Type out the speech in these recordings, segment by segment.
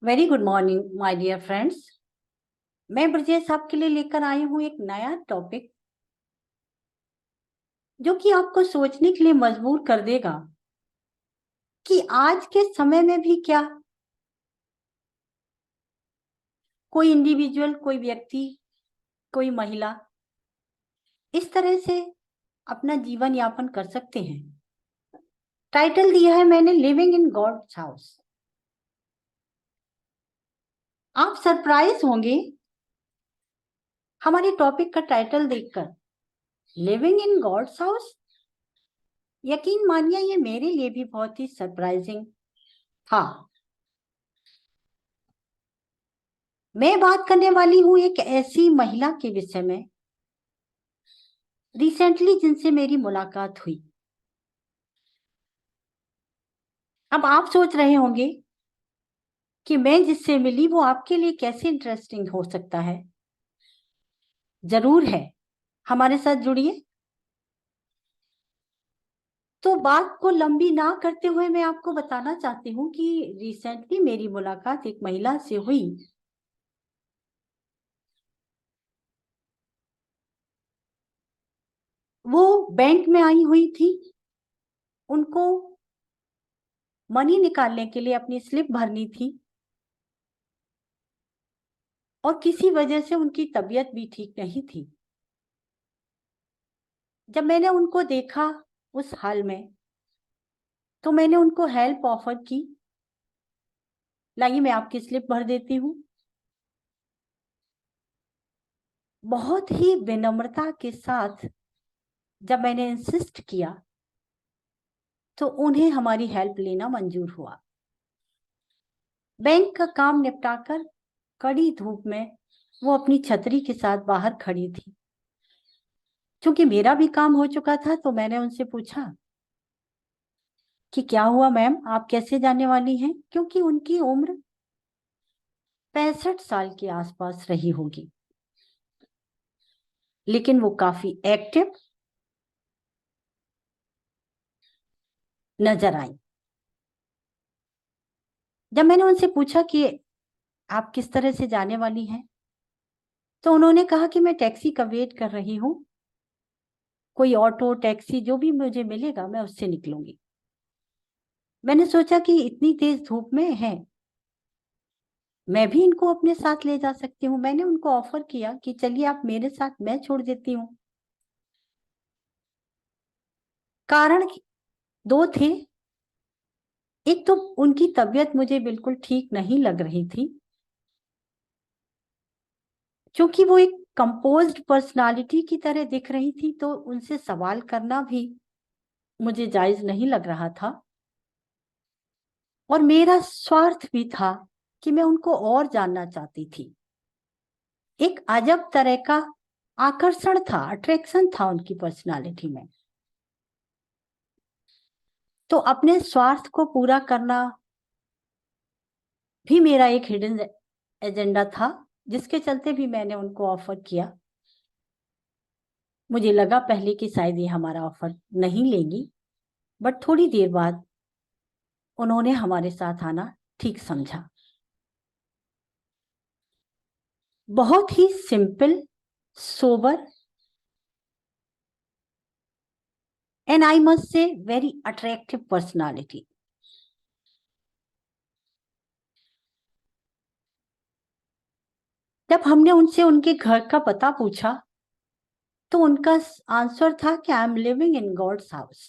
Very good morning my dear friends. मैं ब्रजेश आपके लिए लेकर आई हूँ एक नया टॉपिक जो कि आपको सोचने के लिए मजबूर कर देगा कि आज के समय में भी क्या कोई इंडिविजुअल, कोई व्यक्ति, कोई महिला इस तरह से अपना जीवन यापन कर सकते हैं। टाइटल दिया है मैंने लिविंग इन गॉड्स हाउस। आप सरप्राइज होंगे हमारे टॉपिक का टाइटल देखकर। लिविंग इन गॉड्स हाउस, यकीन मानिए ये मेरे लिए भी बहुत ही सरप्राइजिंग था। मैं बात करने वाली हूं एक ऐसी महिला के विषय में रिसेंटली जिनसे मेरी मुलाकात हुई। अब आप सोच रहे होंगे कि मैं जिससे मिली वो आपके लिए कैसे इंटरेस्टिंग हो सकता है। जरूर है, हमारे साथ जुड़िए। तो बात को लंबी ना करते हुए मैं आपको बताना चाहती हूँ कि रिसेंटली मेरी मुलाकात एक महिला से हुई। वो बैंक में आई हुई थी। उनको मनी निकालने के लिए अपनी स्लिप भरनी थी और किसी वजह से उनकी तबीयत भी ठीक नहीं थी। जब मैंने उनको देखा उस हाल में तो मैंने उनको हेल्प ऑफर की। लाइए मैं आपकी स्लिप भर देती हूँ। बहुत ही विनम्रता के साथ जब मैंने इंसिस्ट किया तो उन्हें हमारी हेल्प लेना मंजूर हुआ। बैंक का काम निपटाकर कड़ी धूप में वो अपनी छतरी के साथ बाहर खड़ी थी। क्योंकि मेरा भी काम हो चुका था तो मैंने उनसे पूछा कि क्या हुआ मैम, आप कैसे जाने वाली हैं, क्योंकि उनकी उम्र 65 साल के आसपास रही होगी, लेकिन वो काफी एक्टिव नजर आई। जब मैंने उनसे पूछा कि आप किस तरह से जाने वाली हैं तो उन्होंने कहा कि मैं टैक्सी का वेट कर रही हूँ, कोई ऑटो टैक्सी जो भी मुझे मिलेगा मैं उससे निकलूंगी। मैंने सोचा कि इतनी तेज धूप में है, मैं भी इनको अपने साथ ले जा सकती हूँ। मैंने उनको ऑफर किया कि चलिए आप मेरे साथ, मैं छोड़ देती हूँ। कारण दो थे। एक तो उनकी तबीयत मुझे बिल्कुल ठीक नहीं लग रही थी, क्योंकि वो एक कंपोज्ड पर्सनालिटी की तरह दिख रही थी, तो उनसे सवाल करना भी मुझे जायज नहीं लग रहा था। और मेरा स्वार्थ भी था कि मैं उनको और जानना चाहती थी। एक अजब तरह का आकर्षण था, अट्रैक्शन था उनकी पर्सनालिटी में। तो अपने स्वार्थ को पूरा करना भी मेरा एक हिडन एजेंडा था, जिसके चलते भी मैंने उनको ऑफर किया। मुझे लगा पहले कि शायद ये हमारा ऑफर नहीं लेंगी, बट थोड़ी देर बाद उन्होंने हमारे साथ आना ठीक समझा। बहुत ही simple, sober and I must say very attractive personality. जब हमने उनसे उनके घर का पता पूछा तो उनका आंसर था कि I am living in God's house.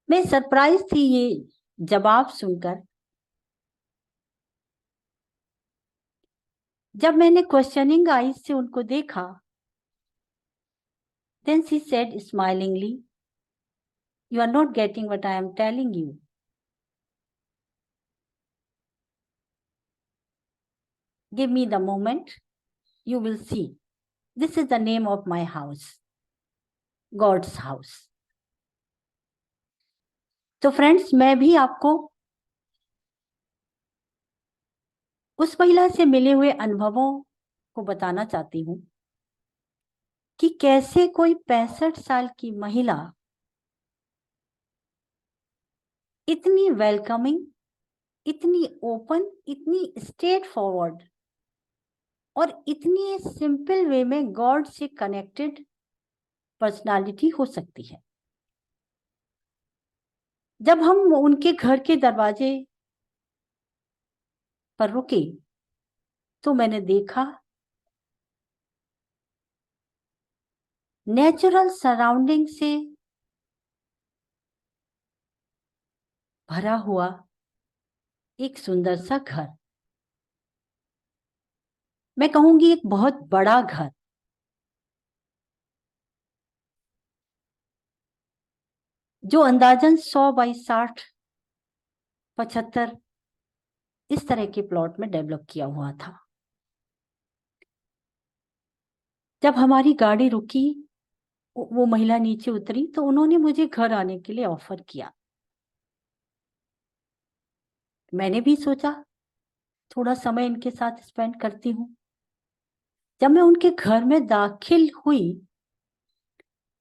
मैं सरप्राइज थी ये जवाब सुनकर। जब मैंने क्वेश्चनिंग आईज से उनको देखा, then she said smilingly, you are not getting what I am telling you. Give me the moment, you will see. This is the name of my house, God's house. तो friends, मैं भी आपको उस महिला से मिले हुए अनुभवों को बताना चाहती हूँ कि कैसे कोई 65 साल की महिला इतनी वेलकमिंग इतनी ओपन, इतनी स्ट्रेट फॉरवर्ड और इतनी सिंपल वे में गॉड से कनेक्टेड पर्सनालिटी हो सकती है। जब हम उनके घर के दरवाजे पर रुके तो मैंने देखा नेचुरल सराउंडिंग से भरा हुआ एक सुंदर सा घर, मैं कहूंगी एक बहुत बड़ा घर, जो अंदाजन 100 बाई 60, 75 इस तरह के प्लॉट में डेवलप किया हुआ था। जब हमारी गाड़ी रुकी, वो महिला नीचे उतरी तो उन्होंने मुझे घर आने के लिए ऑफर किया। मैंने भी सोचा थोड़ा समय इनके साथ स्पेंड करती हूँ। जब मैं उनके घर में दाखिल हुई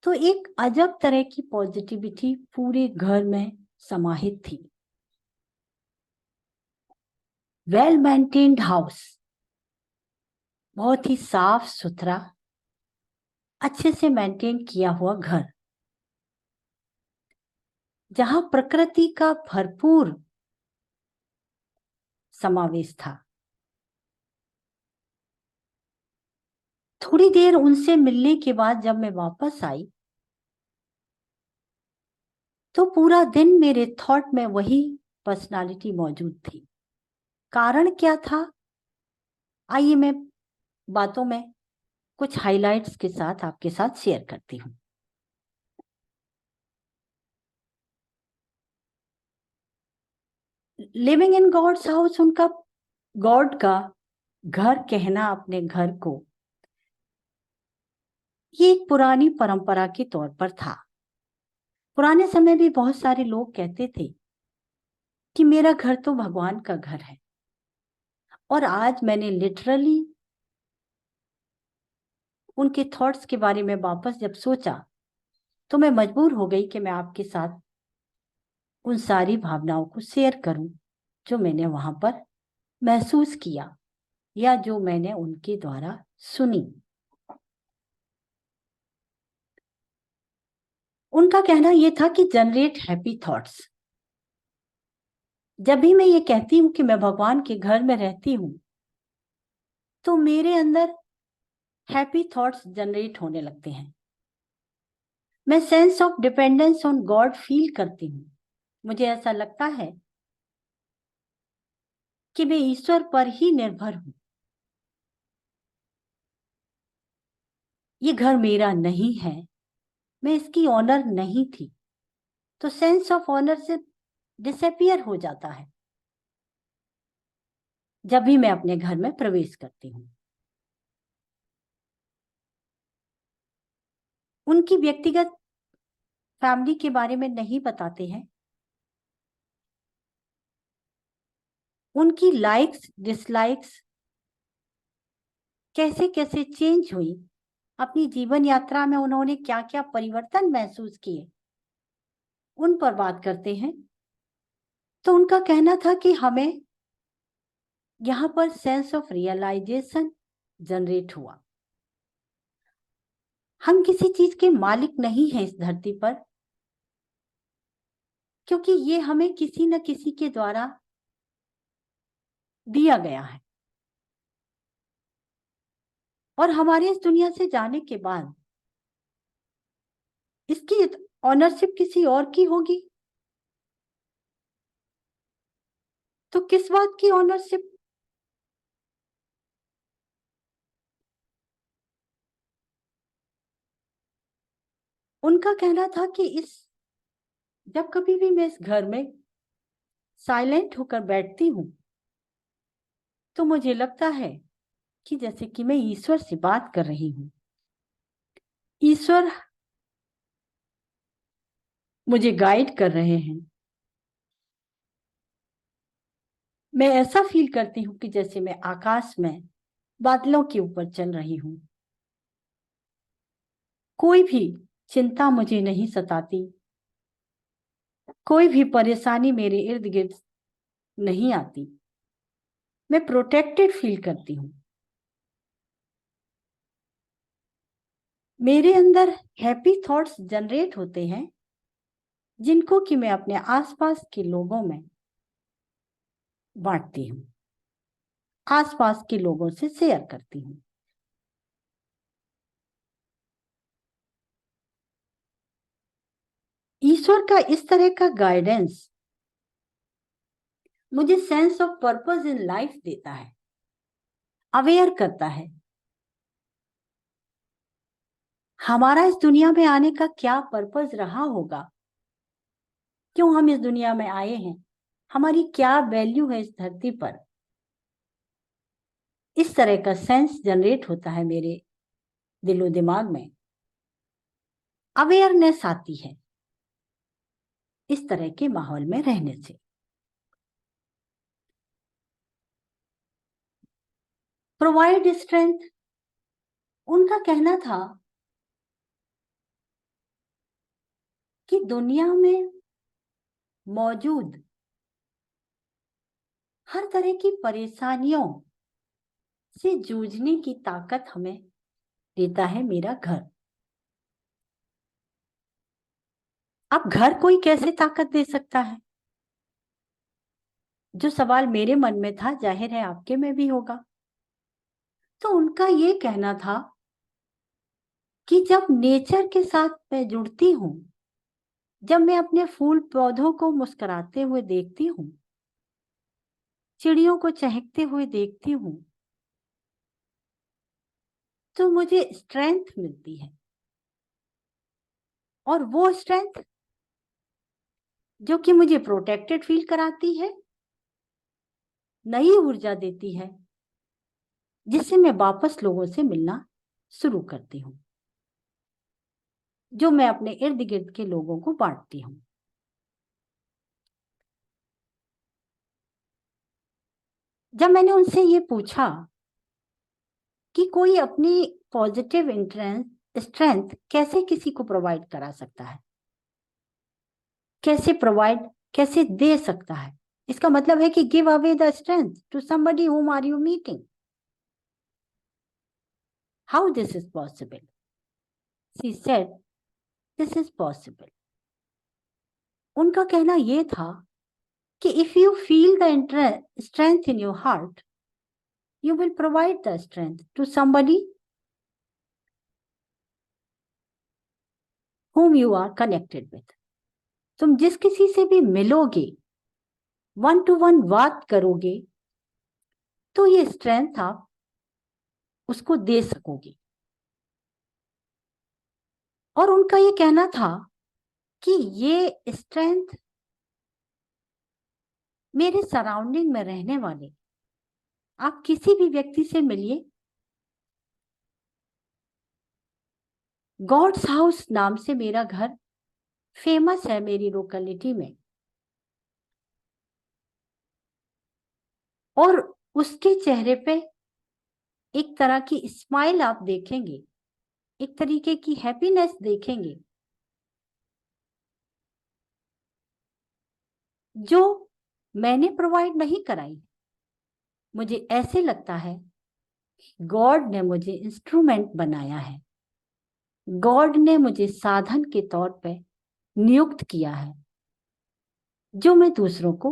तो एक अजब तरह की पॉजिटिविटी पूरे घर में समाहित थी। वेल मेंटेन्ड हाउस, बहुत ही साफ सुथरा, अच्छे से मेंटेन किया हुआ घर, जहां प्रकृति का भरपूर समावेश था। थोड़ी देर उनसे मिलने के बाद जब मैं वापस आई तो पूरा दिन मेरे थॉट में वही पर्सनालिटी मौजूद थी। कारण क्या था? आइए मैं बातों में कुछ हाइलाइट्स के साथ आपके साथ शेयर करती हूँ। लिविंग इन गॉड्स हाउस, उनका गॉड का घर कहना अपने घर को, ये एक पुरानी परंपरा के तौर पर था। पुराने समय भी बहुत सारे लोग कहते थे कि मेरा घर तो भगवान का घर है। और आज मैंने लिटरली उनके थॉट्स के बारे में वापस जब सोचा तो मैं मजबूर हो गई कि मैं आपके साथ उन सारी भावनाओं को शेयर करूं जो मैंने वहां पर महसूस किया या जो मैंने उनके द्वारा सुनी। उनका कहना यह था कि जनरेट हैप्पी थॉट्स। जब भी मैं ये कहती हूँ कि मैं भगवान के घर में रहती हूँ तो मेरे अंदर हैप्पी थॉट्स जनरेट होने लगते हैं। मैं sense of dependence on God feel करती हूँ। मुझे ऐसा लगता है कि मैं ईश्वर पर ही निर्भर हूं। ये घर मेरा नहीं है, मैं इसकी ऑनर नहीं थी, तो सेंस ऑफ ऑनर से डिसअपियर हो जाता है जब भी मैं अपने घर में प्रवेश करती हूँ। उनकी व्यक्तिगत फैमिली के बारे में नहीं बताते हैं। उनकी लाइक्स डिसलाइक्स कैसे कैसे चेंज हुई, अपनी जीवन यात्रा में उन्होंने क्या क्या परिवर्तन महसूस किए, उन पर बात करते हैं। तो उनका कहना था कि हमें यहाँ पर सेंस ऑफ रियलाइजेशन जनरेट हुआ। हम किसी चीज के मालिक नहीं हैं इस धरती पर, क्योंकि ये हमें किसी न किसी के द्वारा दिया गया है। और हमारे इस दुनिया से जाने के बाद इसकी ऑनरशिप किसी और की होगी, तो किस बात की ऑनरशिप? उनका कहना था कि जब कभी भी मैं इस घर में साइलेंट होकर बैठती हूं तो मुझे लगता है कि जैसे कि मैं ईश्वर से बात कर रही हूं। ईश्वर मुझे गाइड कर रहे हैं। मैं ऐसा फील करती हूँ कि जैसे मैं आकाश में बादलों के ऊपर चल रही हूँ। कोई भी चिंता मुझे नहीं सताती, कोई भी परेशानी मेरे इर्द गिर्द नहीं आती, मैं प्रोटेक्टेड फील करती हूँ। मेरे अंदर हैप्पी थॉट्स जनरेट होते हैं जिनको कि मैं अपने आसपास के लोगों में बांटती हूँ, आसपास के लोगों से शेयर करती हूँ। ईश्वर का इस तरह का गाइडेंस मुझे sense of purpose in life देता है, अवेयर करता है हमारा इस दुनिया में आने का क्या पर्पस रहा होगा, क्यों हम इस दुनिया में आए हैं, हमारी क्या वैल्यू है इस धरती पर। इस तरह का सेंस जनरेट होता है मेरे दिलो दिमाग में, अवेयरनेस आती है इस तरह के माहौल में रहने से। प्रोवाइड स्ट्रेंथ, उनका कहना था कि दुनिया में मौजूद हर तरह की परेशानियों से जूझने की ताकत हमें देता है मेरा घर। अब घर कोई कैसे ताकत दे सकता है? जो सवाल मेरे मन में था, जाहिर है आपके में भी होगा। तो उनका ये कहना था कि जब नेचर के साथ मैं जुड़ती हूँ, जब मैं अपने फूल पौधों को मुस्कुराते हुए देखती हूँ, चिड़ियों को चहकते हुए देखती हूँ, तो मुझे स्ट्रेंथ मिलती है। और वो स्ट्रेंथ जो कि मुझे प्रोटेक्टेड फील कराती है, नई ऊर्जा देती है, जिससे मैं वापस लोगों से मिलना शुरू करती हूँ, जो मैं अपने इर्द गिर्द के लोगों को बांटती हूँ। जब मैंने उनसे ये पूछा कि कोई अपनी पॉजिटिव स्ट्रेंथ कैसे किसी को प्रोवाइड करा सकता है, कैसे दे सकता है, इसका मतलब है कि give away the strength to somebody whom are you meeting, how this is possible? She said this is possible. उनका कहना ये था कि if you feel the strength in your heart, you will provide the strength to somebody whom you are connected with. तुम जिस किसी से भी मिलोगे, 1-to-1 बात करोगे, तो ये स्ट्रेंथ आप उसको दे सकोगे। और उनका ये कहना था कि ये स्ट्रेंथ मेरे सराउंडिंग में रहने वाले आप किसी भी व्यक्ति से मिलिए, गॉड्स हाउस नाम से मेरा घर फेमस है मेरी लोकेलिटी में, और उसके चेहरे पे एक तरह की स्माइल आप देखेंगे, एक तरीके की हैप्पीनेस देखेंगे, जो मैंने प्रोवाइड नहीं कराई। मुझे ऐसे लगता है गॉड ने मुझे इंस्ट्रूमेंट बनाया है, गॉड ने मुझे साधन के तौर पे नियुक्त किया है, जो मैं दूसरों को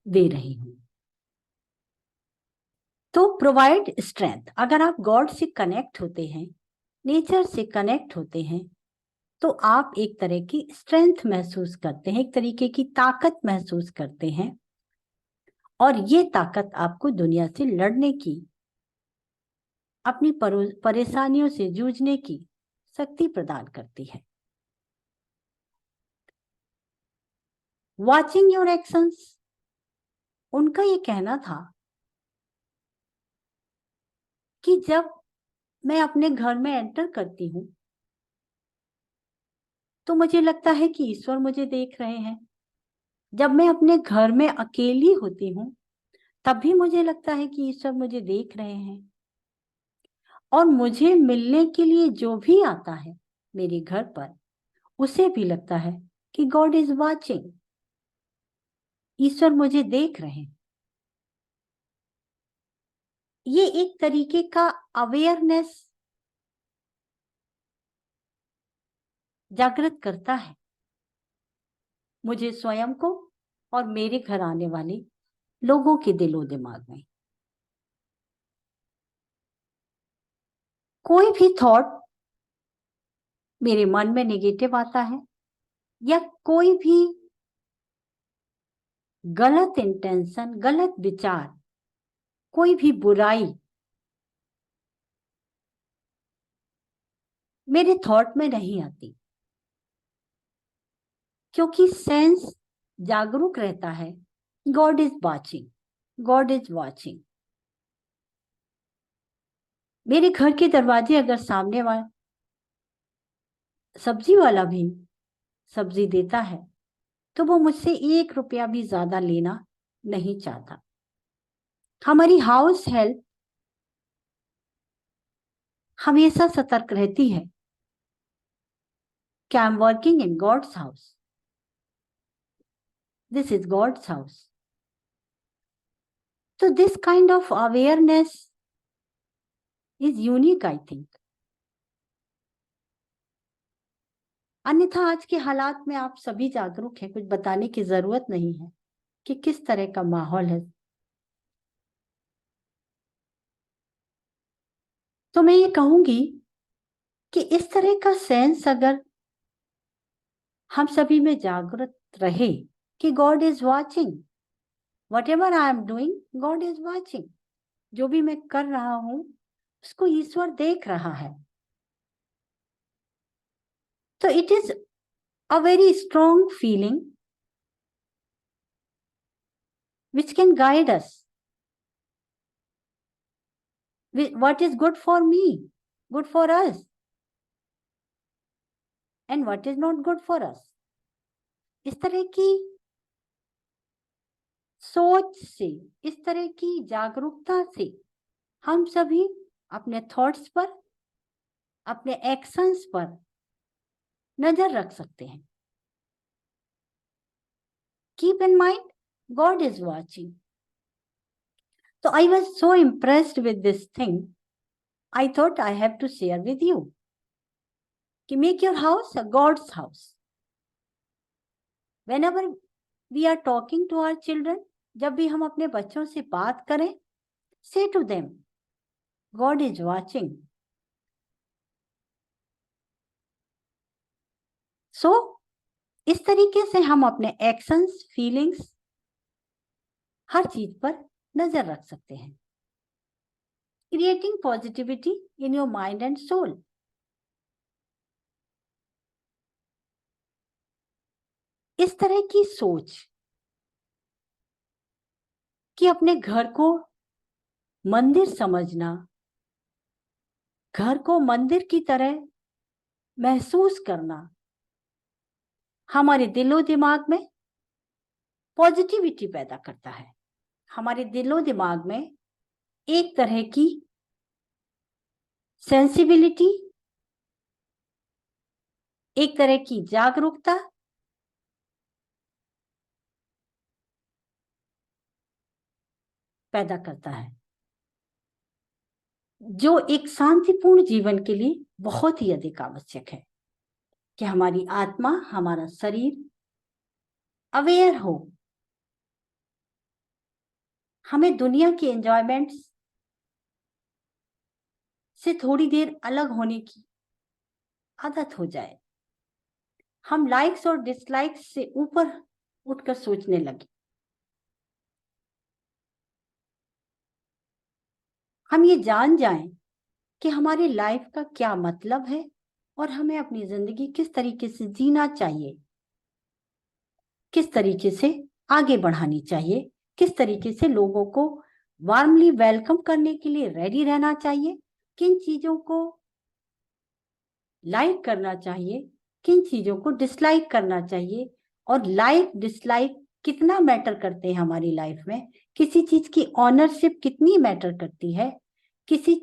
दे रही हूं। तो प्रोवाइड स्ट्रेंथ, अगर आप गॉड से कनेक्ट होते हैं, नेचर से कनेक्ट होते हैं, तो आप एक तरह की स्ट्रेंथ महसूस करते हैं, एक तरीके की ताकत महसूस करते हैं, और ये ताकत आपको दुनिया से लड़ने की, अपनी परेशानियों से जूझने की शक्ति प्रदान करती है। वॉचिंग योर एक्शंस, उनका ये कहना था कि जब मैं अपने घर में एंटर करती हूँ, तो मुझे लगता है कि ईश्वर मुझे देख रहे हैं। जब मैं अपने घर में अकेली होती हूँ, तब भी मुझे लगता है कि ईश्वर मुझे देख रहे हैं। और मुझे मिलने के लिए जो भी आता है मेरे घर पर, उसे भी लगता है कि गॉड इज वॉचिंग, ईश्वर मुझे देख रहे हैं। ये एक तरीके का अवेयरनेस जागृत करता है मुझे स्वयं को और मेरे घर आने वाले लोगों के दिलो दिमाग में। कोई भी थॉट मेरे मन में नेगेटिव आता है या कोई भी गलत इंटेंशन, गलत विचार, कोई भी बुराई मेरे थॉट में नहीं आती, क्योंकि सेंस जागरूक रहता है। God is watching, God is watching. मेरे घर के दरवाजे अगर सामने वाला सब्जी वाला भी सब्जी देता है तो वो मुझसे 1 रुपया भी ज्यादा लेना नहीं चाहता। हमारी हाउस हेल्प हमेशा सतर्क रहती है कि I am working in God's house, this is God's house. तो this kind of awareness is unique, I think. अन्यथा आज के हालात में आप सभी जागरूक हैं, कुछ बताने की जरूरत नहीं है कि किस तरह का माहौल है। तो मैं ये कहूंगी कि इस तरह का सेंस अगर हम सभी में जागृत रहे कि God is watching, what ever I am doing, God is watching. जो भी मैं कर रहा हूं उसको ईश्वर देख रहा है। तो it is a very strong feeling which can guide us. What is good for me, good for us, and what is not good for us. इस तरह की सोच से, इस तरह की जागरूकता से हम सभी अपने थॉट्स पर, अपने एक्शंस पर नजर रख सकते हैं। Keep in mind God is watching. So I was so impressed with this thing, I thought I have to share with you. कि make your house a God's house. Whenever we are talking to our children, जब भी हम अपने बच्चों से बात करें, say to them, God is watching. So इस तरीके से हम अपने एक्शंस, फीलिंग्स, हर चीज पर नजर रख सकते हैं। Creating positivity in your mind and soul. इस तरह की सोच कि अपने घर को मंदिर समझना, घर को मंदिर की तरह महसूस करना, हमारे दिलो दिमाग में पॉजिटिविटी पैदा करता है। हमारे दिलो दिमाग में एक तरह की सेंसिबिलिटी, एक तरह की जागरूकता पैदा करता है, जो एक शांतिपूर्ण जीवन के लिए बहुत ही अधिक आवश्यक है। कि हमारी आत्मा, हमारा शरीर अवेयर हो, हमें दुनिया के एंजॉयमेंट्स से थोड़ी देर अलग होने की आदत हो जाए। हम लाइक्स और डिसलाइक्स से ऊपर उठकर सोचने लगे। हम ये जान जाएं कि हमारी लाइफ का क्या मतलब है और हमें अपनी जिंदगी किस तरीके से जीना चाहिए, किस तरीके से आगे बढ़ानी चाहिए, किस तरीके से लोगों को वार्मली वेलकम करने के लिए रेडी रहना चाहिए, किन चीजों को लाइक करना चाहिए, किन चीजों को डिसलाइक करना चाहिए, और लाइक डिसलाइक कितना मैटर करते हैं हमारी लाइफ में, किसी चीज की ऑनरशिप कितनी मैटर करती है, किसी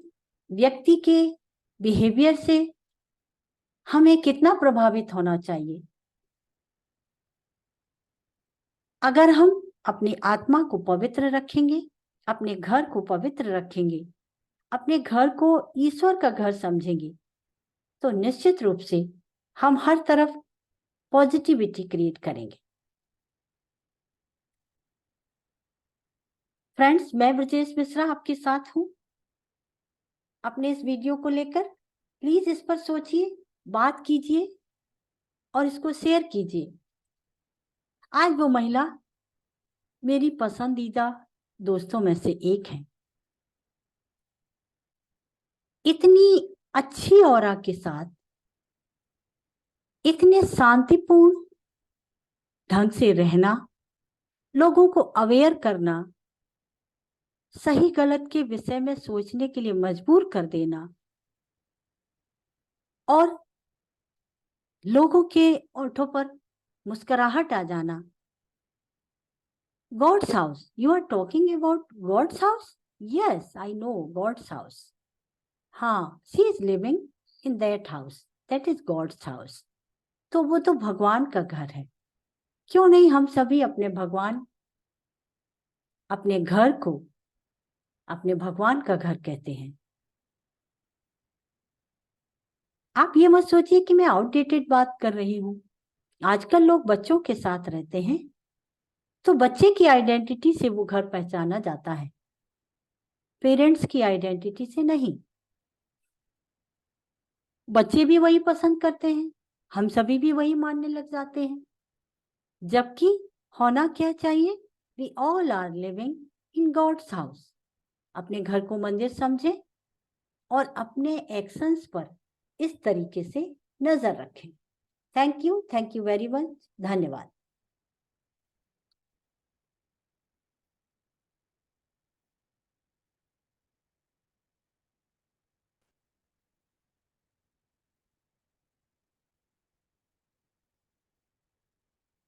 व्यक्ति के बिहेवियर से हमें कितना प्रभावित होना चाहिए। अगर हम अपनी आत्मा को पवित्र रखेंगे, अपने घर को पवित्र रखेंगे, अपने घर को ईश्वर का घर समझेंगे, तो निश्चित रूप से हम हर तरफ पॉजिटिविटी क्रिएट करेंगे। फ्रेंड्स, मैं ब्रजेश मिश्रा आपके साथ हूं। अपने इस वीडियो को लेकर प्लीज इस पर सोचिए, बात कीजिए और इसको शेयर कीजिए। आज वो महिला मेरी पसंदीदा दोस्तों में से एक है। इतनी अच्छी ऑरा के साथ, इतने शांतिपूर्ण ढंग से रहना, लोगों को अवेयर करना, सही गलत के विषय में सोचने के लिए मजबूर कर देना और लोगों के ओठों पर मुस्कुराहट आ जाना। God's house. You are talking about God's house? Yes, I know God's house. हाँ, she is living in that house. That is God's house. तो वो तो भगवान का घर है। क्यों नहीं हम सभी अपने भगवान, अपने घर को अपने भगवान का घर कहते हैं। आप ये मत सोचिए कि मैं आउटडेटेड बात कर रही हूं। आजकल लोग बच्चों के साथ रहते हैं तो बच्चे की आइडेंटिटी से वो घर पहचाना जाता है, पेरेंट्स की आइडेंटिटी से नहीं। बच्चे भी वही पसंद करते हैं, हम सभी भी वही मानने लग जाते हैं, जबकि होना क्या चाहिए? We all are living in God's house. अपने घर को मंदिर समझें और अपने एक्शंस पर इस तरीके से नजर रखें। Thank you very much. धन्यवाद।